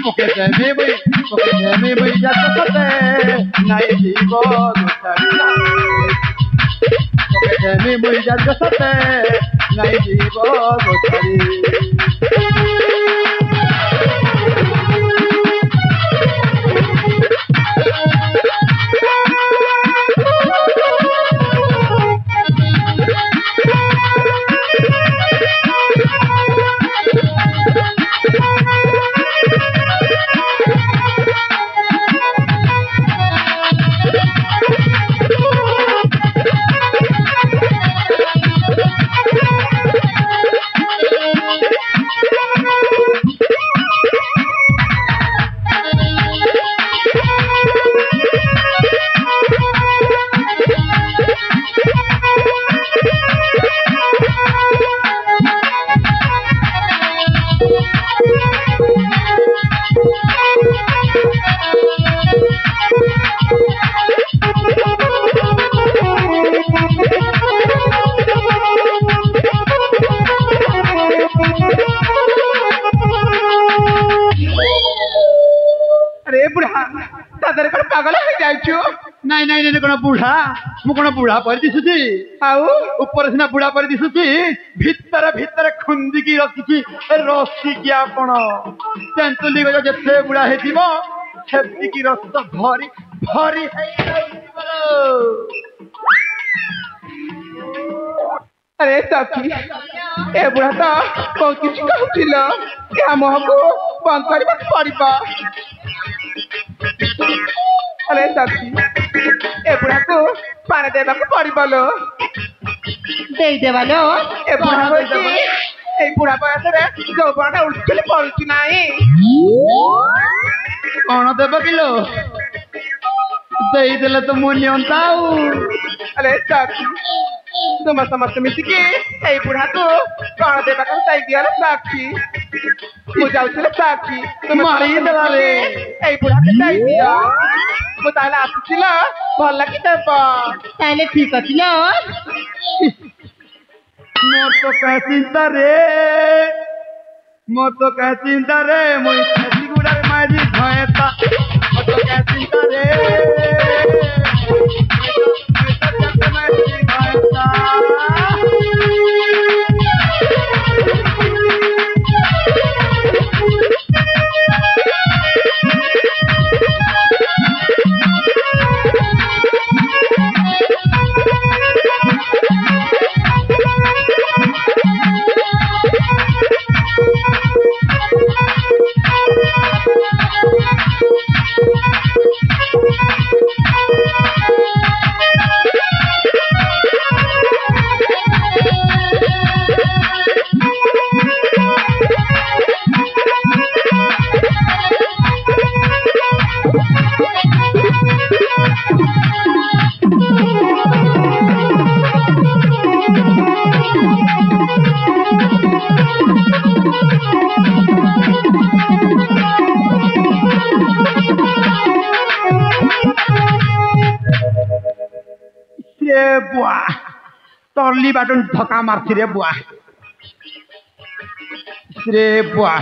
मुके देमी बई जात सते नहीं जीव गोचारी मुके देमी बई जात सते नहीं जीव गोचारी नहीं नहीं नहीं कौन बुढ़ा मु कौन बुढ़ा पर दिशुची आउ ऊपर सिना बुढ़ा पर दिशुची भितर भितर खुंदी की रखिची रस्सी की आपण तेंतुली गज जथे बुढ़ा हेतिबो सेती की रस भरी भरी अरे सखी ए बुढ़ा तो बहुत किछ कहउथिलो क्या मोहको बंद करबा पड़िबा अरे सखी ए बुढ़ा को पानी देवा को पड़िबा लो दे देवा लो ए बुढ़ा होची ए बुढ़ा बयस रे जो बड़ा उल्टले पड़ुची नाही कोन देबा किलो देई देले तो मु नियंताऊ अरे सखी तुम समस्त मिसिकी ए बुढ़ा को कोन देवा को ताई दिया रे सखी मु जाउछले सखी तुम मारी देवा रे ए बुढ़ा के ताई दिया मु ताला आसीला भल लागी देबा ताले ठीक अछिलो मोर तो कह चिंता रे मोई छती गुडा रे मारी भयता मोर तो कह चिंता रे बुआ तरली बाटन धक्का मारती रे बुआ रे बुआ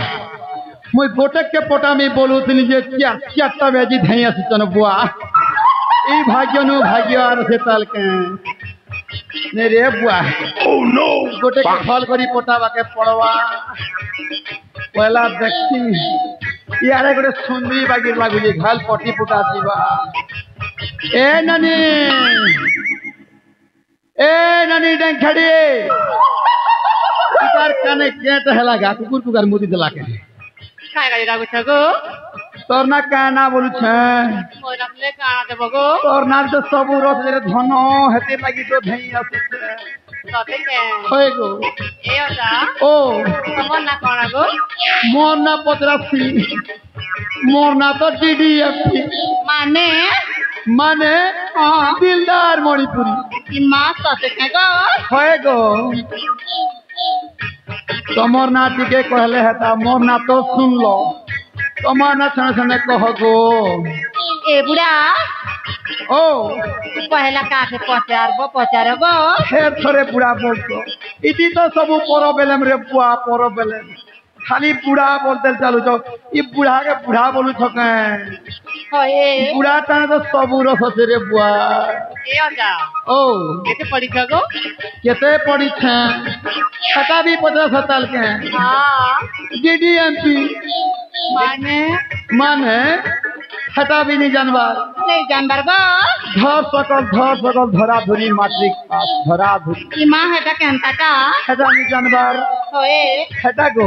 मुई गोटे के पोटा में बोलुतली जे चारटा बेजी धई आसितन बुआ ई भाग्यनु भाग्य आर से ताल के ने रे बुआ ओह नो गोटे के फल करी पोटावा के पड़वा पहला देखती यारे गोटे सुंदरी बागी लागुली घाल पटी पुटा जीवा ए नानी डंखड़ी इतार काने केट हेला गा कुकुर कुकर मुदी देला के काय गाड़ी लागु छगो तोर ना काना बोलु छ मोर अपने काना देबो गो तोर ना तो सब रस रे धन हेते लागि तो धई आसे तते के होय गो ए ओटा ओ मोर ना काना गो मोर ना पतरासी मोर ना तो डीडीएफटी माने दिलदार मणिपुरी माँ तते के गो होय गो तमर ना टिके कहले हेता मोर ना तो सुन लो तमर ना छने छने कह गो ए बुढ़ा ओ पहला काके पचारबो फेर थोड़े बुढ़ा बोलतो इति तो सब पर बेलम रे बुआ पर बेलम खाली बुढ़ा बोलते चालू छो ये बुढ़ा के बुढ़ा बोलू छो के হয়ে बुढ़ा टाने तो सबूर ससे रे बुआ এ অজা ओ কেতে পড়িছ গো केते पड़ी छे छटा भी 50 साल के হ্যাঁ जीडीएमपी মানে माने छटा भी नहीं जानवर নেই জানবার গো धर सकल धरा धुरी मातृक पास धरा धुरी কি মা হেটা কেনটাটা छटा नहीं जानवर হয়ে छटा गो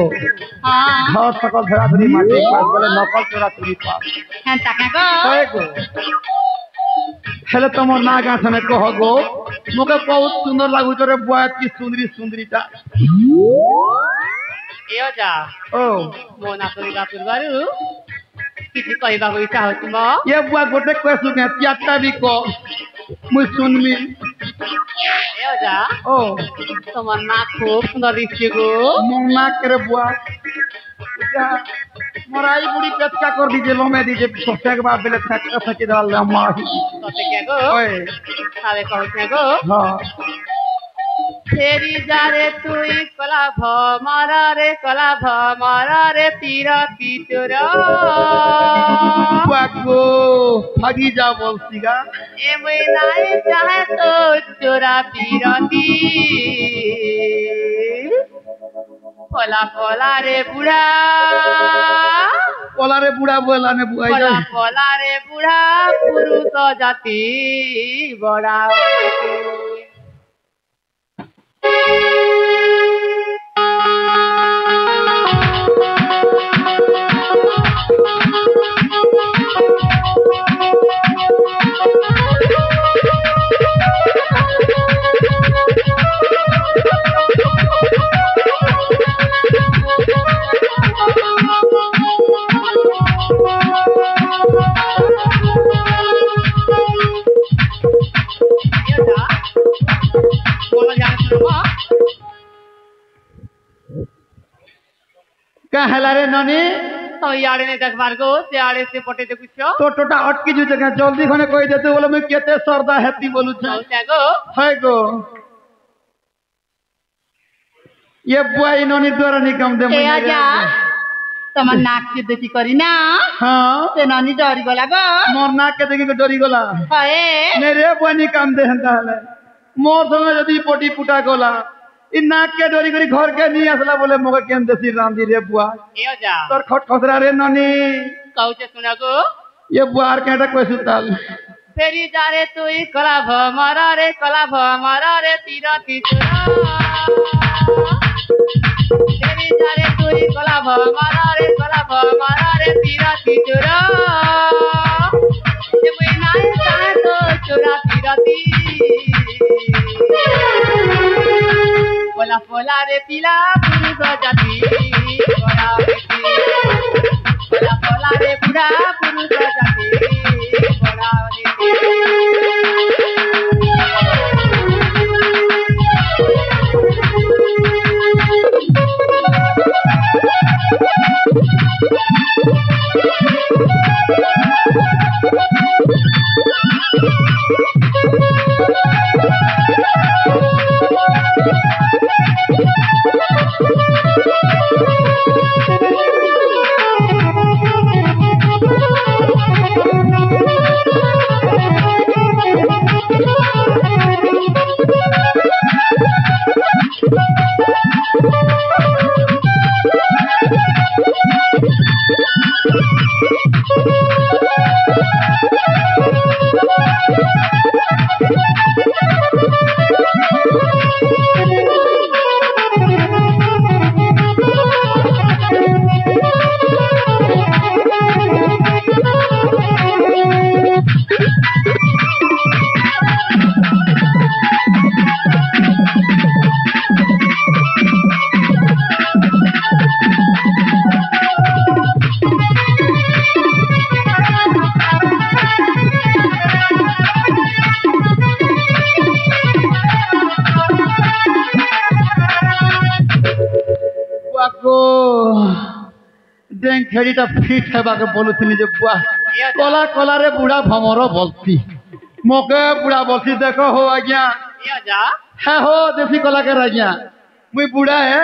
হ্যাঁ धर सकल धरा धुरी मातृक पास बोले नकल चोरा चोरी पास কেনটাকা গো है गो हेले तुम ना गाँठ में कह गो मुके बहुत सुंदर लागू तोरे बुआ की सुंदरी सुंदरीटा এ অজা ओ মো না করিবা পূর্বারু কিছু কহিବାକୁ ইচ্ছা হଉଛି ম ये बुआ गोटे कहसु के त्याटा भी को मुई सुनमी এ অজা ओ তোমার না খুব সুন্দর দিচ্ছে গো मुन्ना करे बुआ क्या मोराई बुड़ी पेचका कर दीजिए लो मैं दीजिए सोचे के बाद बेले फटका फटी डाल ले माही ততে কে গো ओए তাহলে কহছ না গো हां ফেরি যারে তুই কলা ভমারা রে তীর কি তোরা बुआ को भागी जा बोलसीगा এমই নাই চাহে তো চোরা পিরতি কলা রে বুড়া कोला रे बुढ़ा बोला ने बुआ কলা রে বুড়া পুরুষ জাতি বড়া क्या हेला रे ननी तो यारे ने देखबार गो से आड़े से पटे देखुछ तो टोटा अटकी जु जगह जल्दी खने कोई देते बोले मैं केते सरदा हेती बोलू छ गो है गो ये बुआ ननी द्वारा निकम दे ए आजा তোমার নাক কে দেখি করি না हां সে ননি ডরি গলা গো मोर नाक के देखी के डरी गला হয়ে मेरे बुआ निकम दे हंता हले मोर संगे यदि पोटी पुटा गला इ नाक के डरी करी घर के नहीं असला बोले मोके केन देसी रामजी रे बुआ ए आजा तोर खट खसरा रे ननी कहूचे सुना गो ये बुआ आर केटा कोई सुताल फेरी जारे तुई कला भमरा रे तीर की चोरा फेरी जारे तुई कला भमरा रे तीर की चोरा जब नाय चाहे तो चोरा तीरती पोला रे पीला पुरुष जाति बड़ा बेटी पोला रे बुढ़ा पुरुष जाति बड़ा डेंग खेड़ीटा फिट हेबाके बोलुथिनी जे बुआ कला कला रे बुढ़ा भमर बोलती मोके बुढ़ा बोलती देखो हो आज्ञा ए आजा है हो देसी कला के राजा मुई बुढ़ा है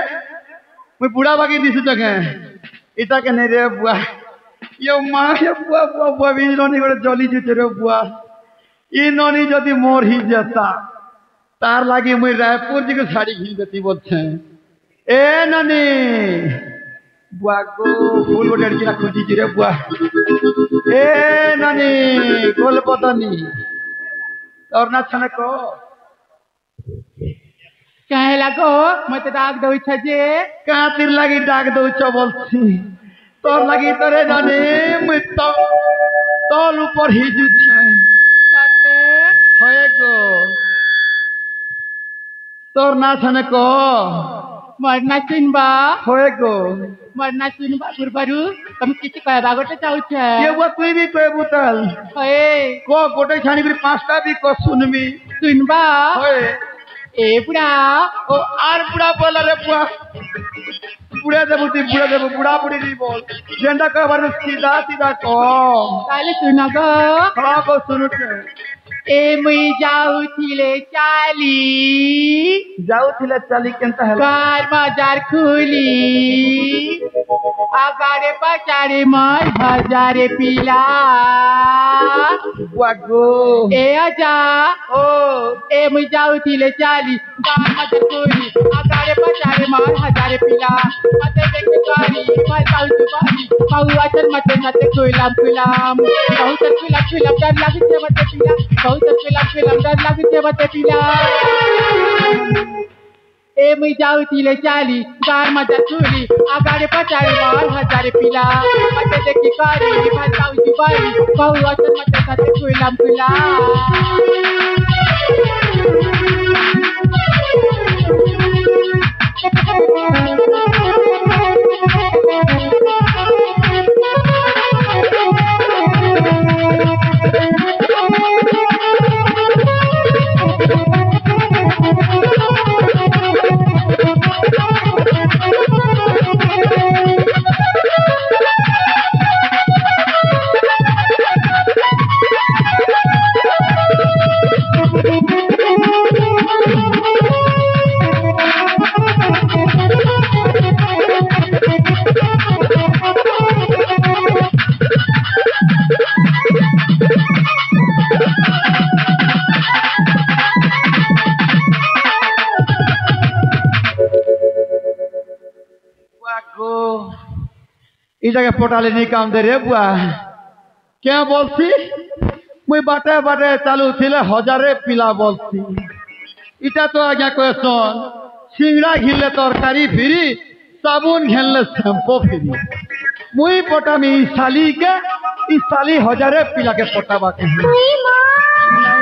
मुई बुढ़ा बाकी दिसु जगह इता के नहीं रे बुआ ये माँ ये बुआ बुआ बुआ भी ननी गोटे जली जुटे रे बुआ ई ननी जदि मोर ही जाता तार लागी मुई रायपुर जी को साड़ी घिन देती बोलते ए ननी बुआ को फूल गोटे अड़की खोजी रे बुआ ए ननी गोल पतनी और ना छने को कहे लगो मत डाक दो छजे कहाँ तीर लगी डाक दो बोलती तोर लगी तोरे जाने मुई तोल ऊपर ही जुछे सते होए गो तोर ना छने को मरना सुनबा होए गो मरना सुनबा गुरबारू तुम किसी कहबा गोटे चाहू छे ये वो तू भी कोई बुतल होए को गोटे छानी भी पांचटा भी को सुनबी सुनबा होए ए बुढ़ा ओ आर बुढ़ा बोला रे बुआ बुढ़ा देबू बुढ़ा बुढ़ी नहीं बोल जेंडा का बार सीधा सीधा को ताले सुना गो हाँ को सुनु छे ए मुई जाऊ थिले चाली केंता है कार बाजार खुली आगारे पचारे मर हजारे पीला बुआ गो ए आजा ओ ए मुई जाऊ थिले कार बाजार खुली आगारे पचारे मर हजारे पीला मते देख कारी मर जाऊ दुबारी पाऊ अचन मते नते खुलाम बहुत खुलाम डर लागे छे मते पीला बहुत खुलाम डर लागे छे मते पीला ए मुई जाऊ थिले कार मजा चूली आगारे पचारे मार हजारे पीला मते देखी कारी मर जाऊ दुबारी पाऊ अचन मते नते खुलाम इस जगह पोटाले नहीं काम दे रे बुआ क्या बोलती मुई बाटे बाटे चालू थिले हजारे पिला बोलती इटा तो आज्ञा क्वेश्चन सिंगड़ा घिनले तरकारी फ्री साबुन घिनले शैम्पू फ्री मुई पोटामी इस साली हजारे पिला के पोटाबा के नहीं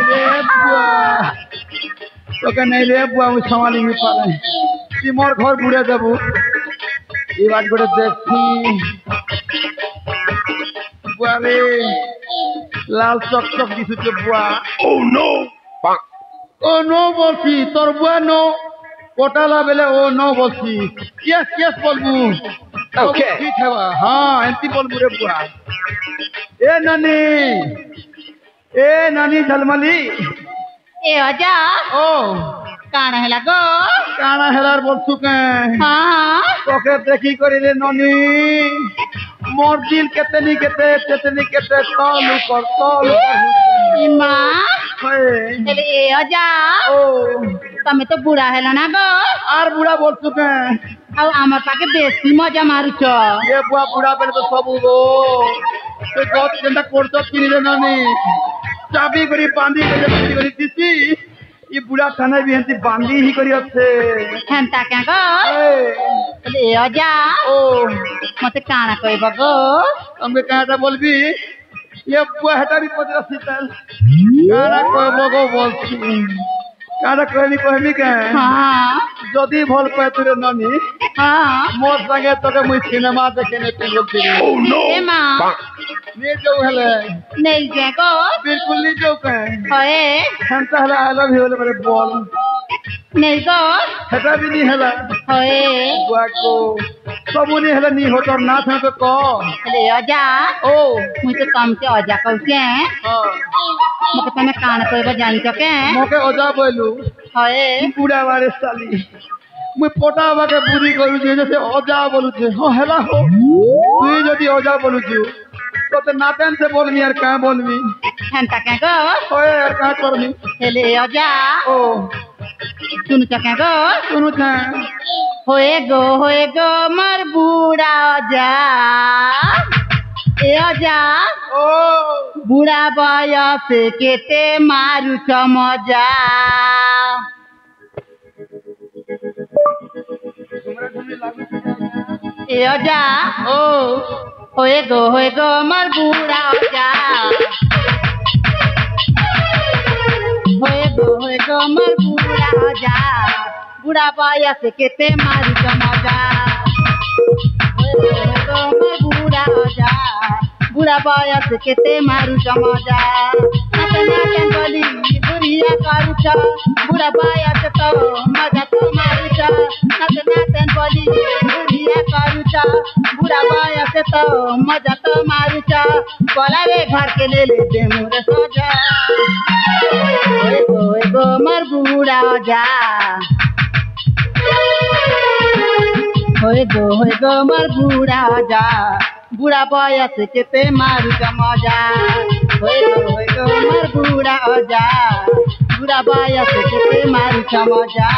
रे बुआ तो के नहीं रे बुआ मुई संभाली नहीं पाले ती मोर घर बुड़े देबू ये बात गोटे देखी बुआ रे लाल चक दिशुचे बुआ ओ नो बोलছি তোর বুয়া নো কোটালা বেলে ও নো বলছি কেস বলবু ওকে ঠিক হবা হ্যাঁ এন্তি বলবু রে বুয়া এ নানি ঝলমলি ए आजा ओ काना है लगो काना हेलार बोलछु के हां তোকে দেখি করি রে ননি मोर दिल केतनी केते तलु कर इमा होए चले ए आजा ओ तमे तो बुढ़ा हेला ना गो आर बुढ़ा बोलछु के आ आमार पाके बेसी मजा मारुछ ये बुआ बुढ़ा बेले तो सब गो तो गत जेंदा करतो किनी रे ननी चाबी करी बांधी करी दिसी ये बुढ़ा थाना भी हंती बांधी ही करी अच्छे हेंता क्या गो चले ए आजा ओ मते काना कहबो गो हमके काटा बोलबी ये बुआ हटा भी पदरा सीतल काना कहबो गो बोलछी काना कहमी के हां जदी भल पाए तोरे ननी हां मोर संगे तोके मुई सिनेमा देखे ने तू लोग दिली ओ नो ए मां ने जो हले नहीं जे गो बिल्कुल नहीं जो के होए हंता हला आई लव यू मेरे बोल नहीं गो हटा भी नहीं हला होए बुआ को सब नहीं हला नहीं हो तोर नाथ में तो को चले आजा ओ मुझे काम से आजा कहके हां मके तने काना कहबो जान चके मोके ओजा बोलू होए पूरा वाले साली मुई पोटा बाके बुरी करू जैसे अजा बोलुचे हाँ हेला हो तुई जदी अजा बोलुचु तो ते नातेन से बोलमी यार का बोलमी हेंता क्या गो ओए यार का करमी हेले अजा ओ सुनु क्या गो सुनु था होए गो मर बूढ़ा अजा ए अजा ओ बुढ़ा बयस केते मारू मजा ए अजा ओ होए गो मर बूढ़ा अजा होए गो मर बूढ़ा अजा बुढ़ा बयस केते मारू मजा होए गो मर बूढ़ा अजा बुढ़ा बयस केते मारू मजा नाचन बोली बुढ़िया करूछ बुढ़ा बयस तो मजा तो मारूछ नाचन बोली बुढ़िया करूछ बुढ़ा बयस तो मजा तो मारूछ बोलावे घर के ले दे मोर सजा होए गो मर बूढ़ा जा होए गो मर बूढ़ा जा बुढ़ा बयस केते मारू मजा होए गो मर बूढ़ा जा बुढ़ा बयस केते मारू मजा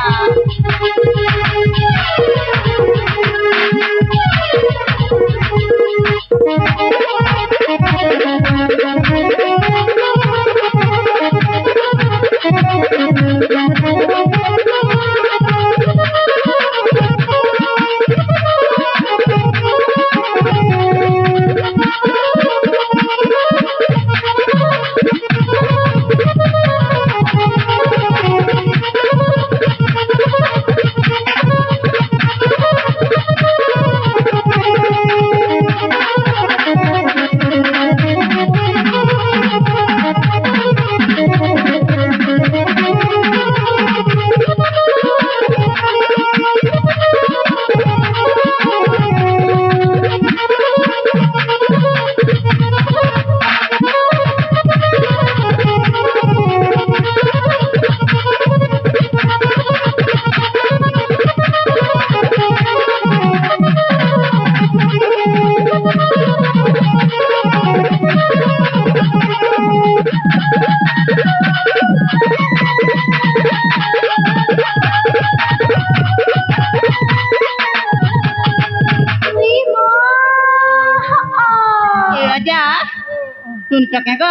सुन सके गो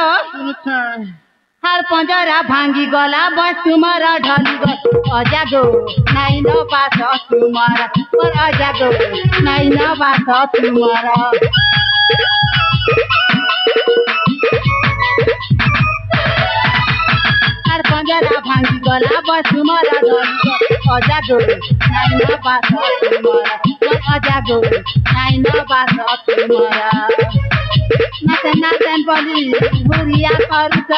हर पंजरा भांगी गला बस तुम्हारा ढली गो अजा गो नाई न बास तुम्हारा और अजा गो नाई न बास तुम्हारा हर पंजरा भांगी गला बस तुम्हारा ढली गो अजा गो नाई न बास तुम्हारा और अजा गो नाई न बास तुम्हारा नाचन बोली बुढ़िया करूछ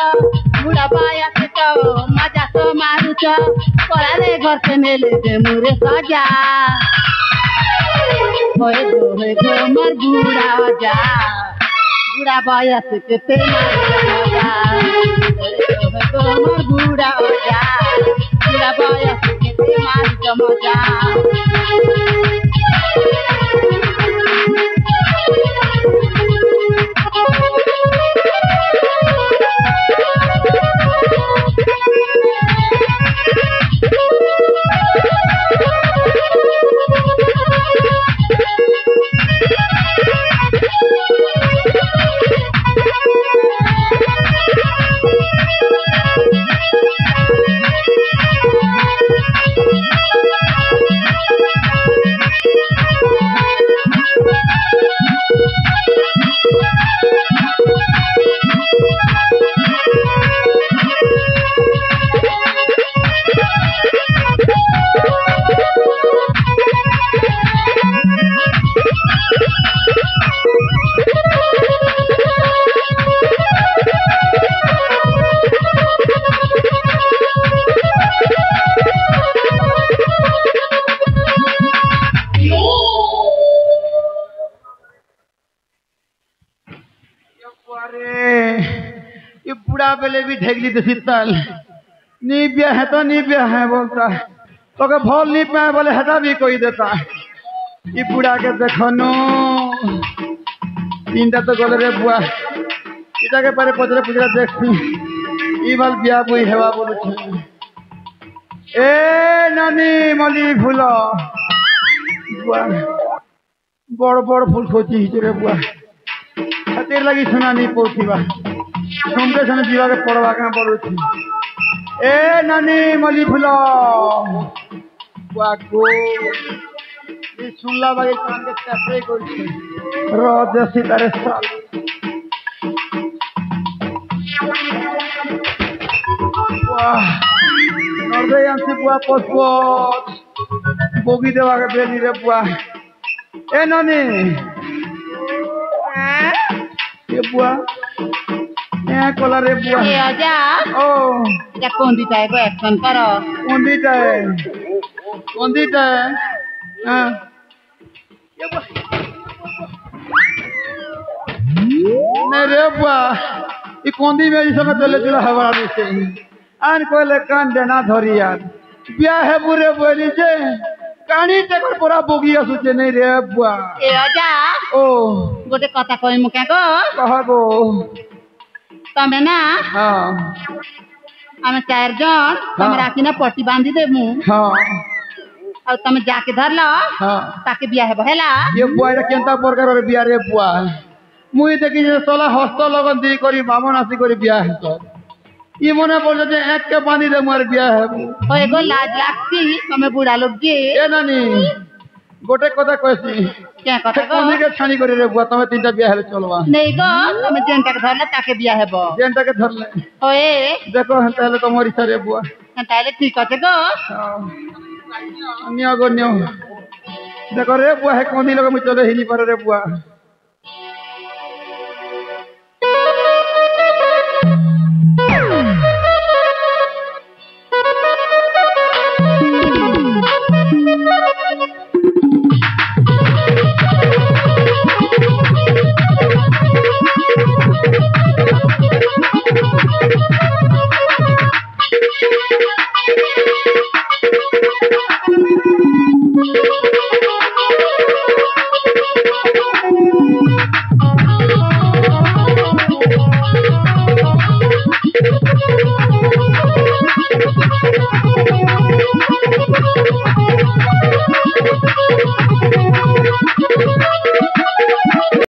बुढ़ा बयस तो मजा तो मारूछ कोलाले घर से मेले दे मुरे सजा होए गो मर बूढ़ा जा बुढ़ा बयस केते मारू मजा होए गो मर बूढ़ा जा बुढ़ा बयस केते मारू मजा बेले भी ढेगली तो शीतल नी ब्याह है तो नी ब्याह है बोलता तो के भल नहीं पाए बोले हटा भी कोई देता ये बुढ़ा के देखनो तीनटा तो गले रे बुआ इटा के पारे पचरे पुचरे देखती ई बाल बिया बुई हेवा बोलु छे ए नानी मली फूल बुआ बड़ बड़ फूल खोची रे बुआ खातिर लगी सुना नहीं पहुंचीबा सुनते सुन जीवा के पड़वा के बोलु छी ए नानी मली फूल बुआ को ये सुनला बागे कान के चपरे कोई छे रोज सितारे साल वाह नर्दे यांसी बुआ पोस्पोट बोगी देवा के बेली रे बुआ ए नानी ये बुआ ए कोला रे बुआ ए आजा ओ या कोंदी टाइप को एक्शन करो कोंदीटा हां नहीं रे बुआ ये कोंदी में इस समय चले चला हवा से आन कोले कान देना धरी यार बिया है बुरे बोली जे कानी टेकर पूरा बोगी आसुचे नहीं रे बुआ ए आजा ओ गोटे कथा कहि मुके को कहबो तमे ना हां आमे चार जन तमे राखी ना पट्टी बांधी देमु हां और तमे जाके धरला हां ताके बिया है बहेला ये बुआ रे केंता प्रकार रे बिया रे बुआ मुई देखि जे सोला हस्त लगन दी करी बामन आसी करी बिया है तो ये मने बोल जे एक के बांधी दे मोर बिया है ओ एगो लाज लागती तमे बुढ़ा लोग जी ए नानी गोटे कथा कहसी क्या कथा को कोनी के छानी करी रे बुआ तमे तीनटा बिया है चलवा नहीं गो तमे जेंटा के धरला ताके बिया है बो जेंटा के धरले ओए देखो हन ताले तो मोरी सारे बुआ ताले ठीक আছে गो अन्य गो न्यो देखो रे बुआ है कोनी लोग में चले ही नहीं पर रे बुआ